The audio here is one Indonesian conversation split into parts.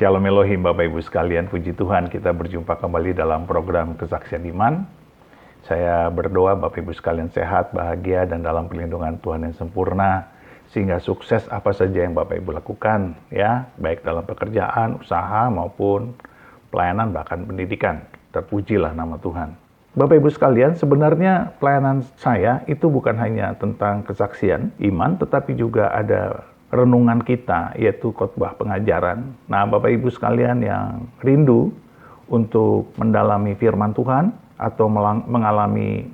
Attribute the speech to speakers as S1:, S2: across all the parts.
S1: Shalom Elohim Bapak Ibu sekalian, puji Tuhan kita berjumpa kembali dalam program Kesaksian Iman. Saya berdoa Bapak Ibu sekalian sehat, bahagia, dan dalam perlindungan Tuhan yang sempurna, sehingga sukses apa saja yang Bapak Ibu lakukan, ya, baik dalam pekerjaan, usaha, maupun pelayanan, bahkan pendidikan. Terpujilah nama Tuhan. Bapak Ibu sekalian, sebenarnya pelayanan saya itu bukan hanya tentang kesaksian iman, tetapi juga ada renungan kita, yaitu khotbah pengajaran. Nah, Bapak Ibu sekalian yang rindu untuk mendalami firman Tuhan atau mengalami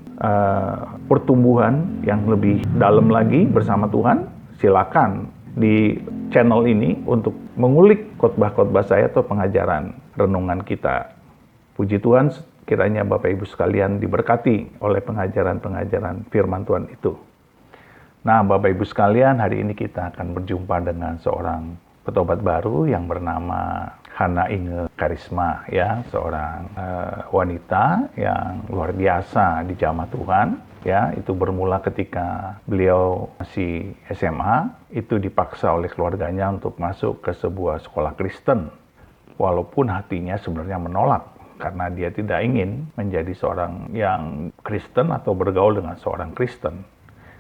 S1: pertumbuhan yang lebih dalam lagi bersama Tuhan, silakan di channel ini untuk mengulik khotbah-khotbah saya atau pengajaran renungan kita. Puji Tuhan, kiranya Bapak Ibu sekalian diberkati oleh pengajaran-pengajaran firman Tuhan itu. Nah, Bapak Ibu sekalian, hari ini kita akan berjumpa dengan seorang petobat baru yang bernama Hana Inge Karisma, ya, seorang wanita yang luar biasa di jamaah Tuhan, ya. Itu bermula ketika beliau masih SMA, itu dipaksa oleh keluarganya untuk masuk ke sebuah sekolah Kristen, walaupun hatinya sebenarnya menolak karena dia tidak ingin menjadi seorang yang Kristen atau bergaul dengan seorang Kristen,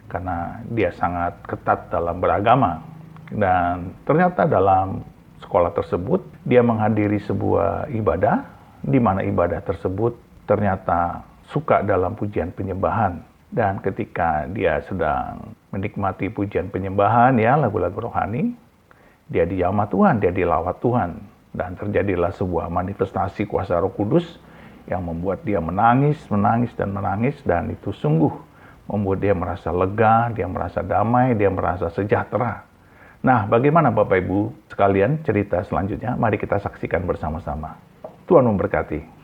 S1: karena dia sangat ketat dalam beragama. Dan ternyata dalam sekolah tersebut, dia menghadiri sebuah ibadah, di mana ibadah tersebut ternyata suka dalam pujian penyembahan. Dan ketika dia sedang menikmati pujian penyembahan, ya, lagu-lagu rohani, dia dijamah Tuhan, dia dilawat Tuhan. Dan terjadilah sebuah manifestasi kuasa Roh Kudus yang membuat dia menangis, dan itu sungguh membuat dia merasa lega, dia merasa damai, dia merasa sejahtera. Nah, bagaimana Bapak Ibu sekalian cerita selanjutnya? Mari kita saksikan bersama-sama. Tuhan memberkati.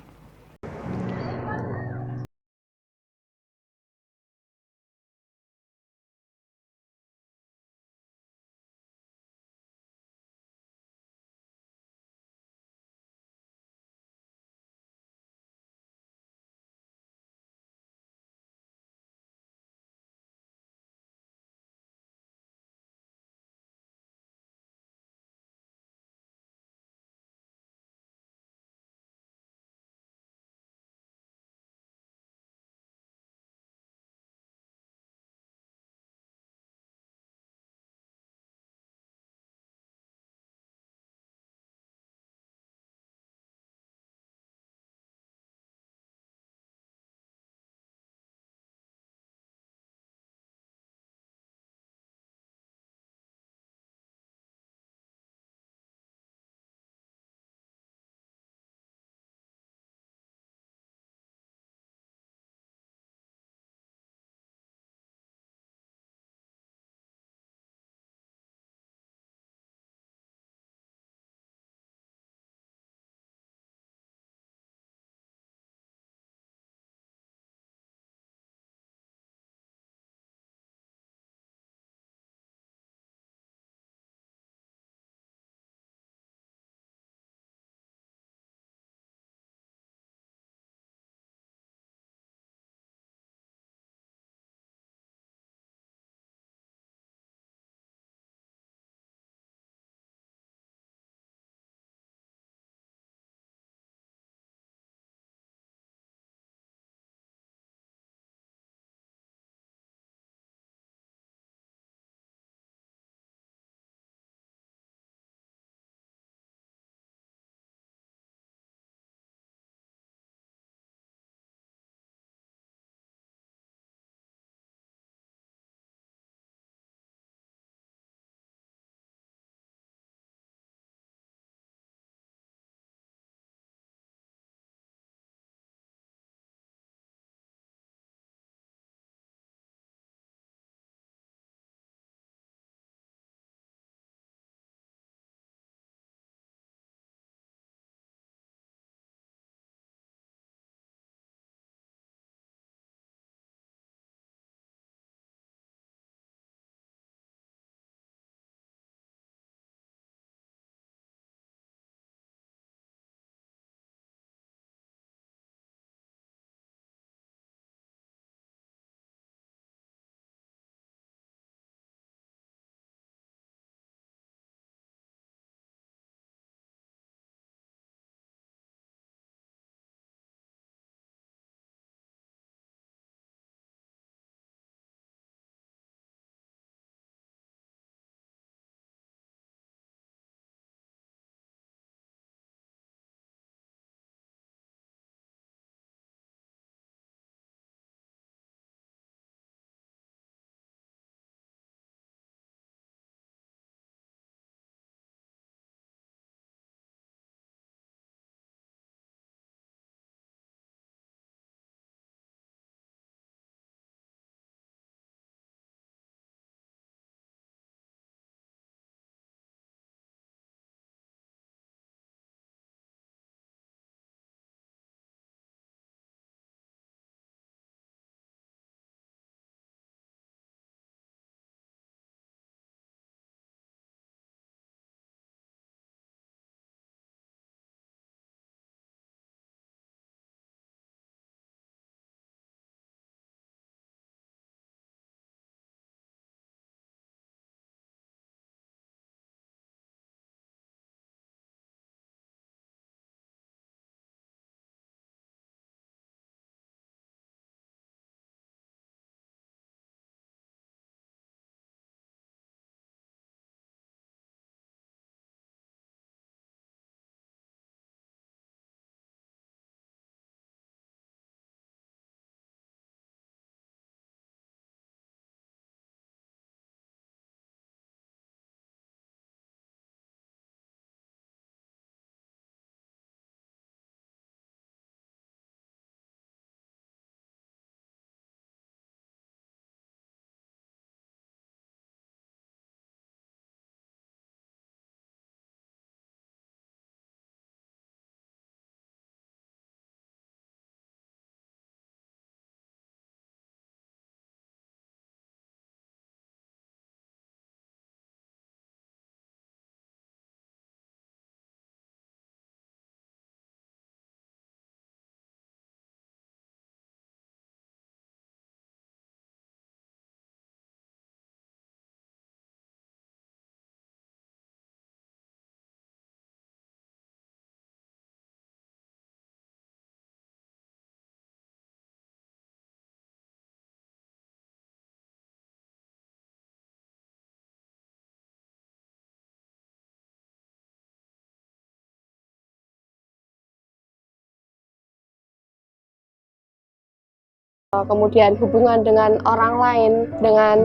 S2: kemudian hubungan dengan orang lain, dengan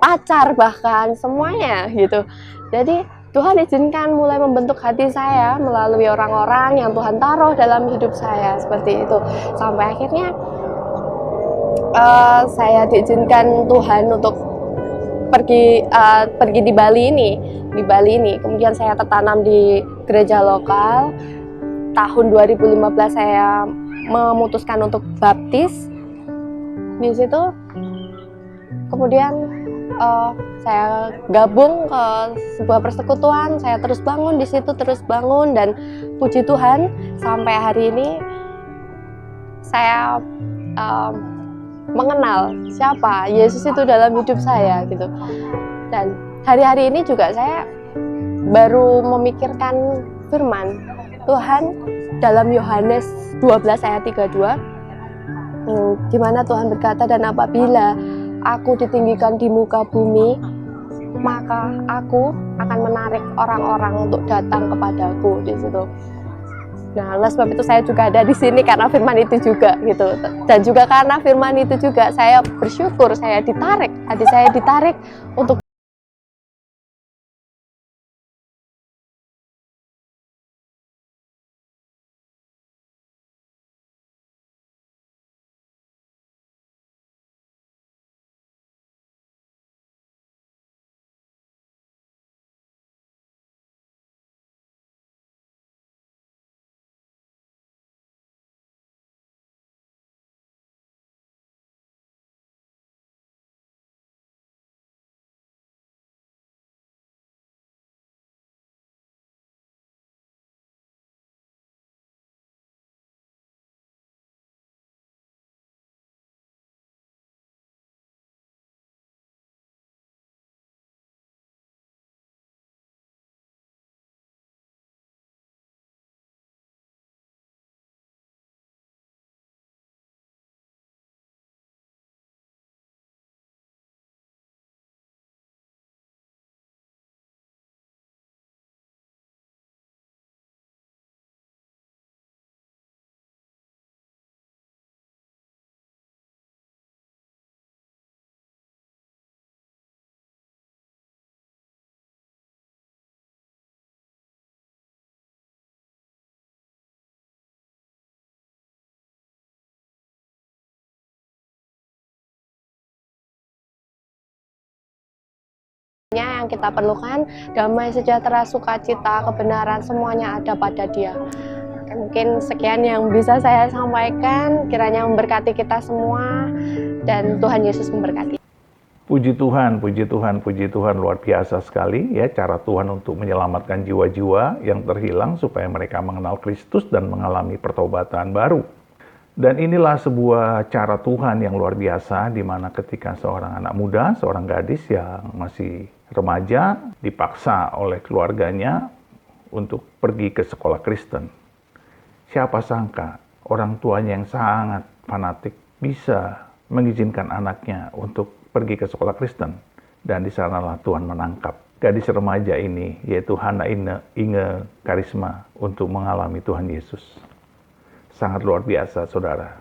S2: pacar bahkan semuanya gitu. Jadi Tuhan izinkan mulai membentuk hati saya melalui orang-orang yang Tuhan taruh dalam hidup saya seperti itu. Sampai akhirnya saya diizinkan Tuhan untuk pergi di Bali ini. Kemudian saya tertanam di gereja lokal. Tahun 2015 saya memutuskan untuk baptis di situ. Kemudian saya gabung ke sebuah persekutuan. Saya terus bangun di situ, dan puji Tuhan sampai hari ini saya mengenal siapa Yesus itu dalam hidup saya gitu. Dan hari-hari ini juga saya baru memikirkan firman Tuhan dalam Yohanes 12 ayat 32, di mana Tuhan berkata, "Dan apabila aku ditinggikan di muka bumi, maka aku akan menarik orang-orang untuk datang kepadaku." Di situ. Nah, oleh sebab itu saya juga ada di sini karena firman itu juga gitu. Dan juga karena firman itu juga saya bersyukur, hati saya ditarik untuk yang kita perlukan, damai, sejahtera, sukacita, kebenaran, semuanya ada pada Dia. Mungkin sekian yang bisa saya sampaikan, kiranya memberkati kita semua, dan Tuhan Yesus memberkati.
S1: Puji Tuhan, puji Tuhan, puji Tuhan, luar biasa sekali ya cara Tuhan untuk menyelamatkan jiwa-jiwa yang terhilang supaya mereka mengenal Kristus dan mengalami pertobatan baru. Dan inilah sebuah cara Tuhan yang luar biasa, di mana ketika seorang anak muda, seorang gadis yang masih remaja, dipaksa oleh keluarganya untuk pergi ke sekolah Kristen. Siapa sangka orang tuanya yang sangat fanatik bisa mengizinkan anaknya untuk pergi ke sekolah Kristen. Dan di sanalah Tuhan menangkap gadis remaja ini, yaitu Hana Inge Karisma, untuk mengalami Tuhan Yesus. Sangat luar biasa, saudara.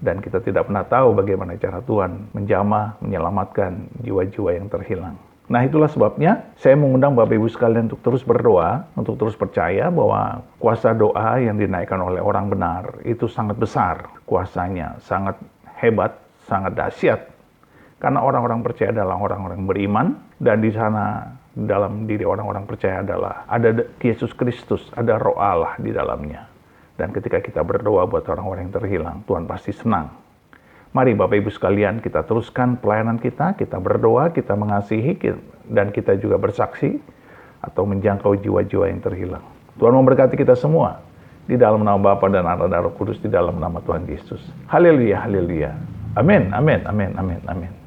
S1: Dan kita tidak pernah tahu bagaimana cara Tuhan menjamah, menyelamatkan jiwa-jiwa yang terhilang. Nah, itulah sebabnya saya mengundang Bapak Ibu sekalian untuk terus berdoa, untuk terus percaya bahwa kuasa doa yang dinaikkan oleh orang benar itu sangat besar. Kuasanya sangat hebat, sangat dahsyat. Karena orang-orang percaya adalah orang-orang beriman, dan di sana dalam diri orang-orang percaya adalah ada Yesus Kristus, ada Roh Allah di dalamnya. Dan ketika kita berdoa buat orang-orang yang terhilang, Tuhan pasti senang. Mari Bapak Ibu sekalian, kita teruskan pelayanan kita berdoa, kita mengasihi, dan kita juga bersaksi atau menjangkau jiwa-jiwa yang terhilang. Tuhan memberkati kita semua, di dalam nama Bapa dan Anak dan Roh Kudus, di dalam nama Tuhan Yesus. Haleluya, haleluya. Amin, amin, amin, amin, amin.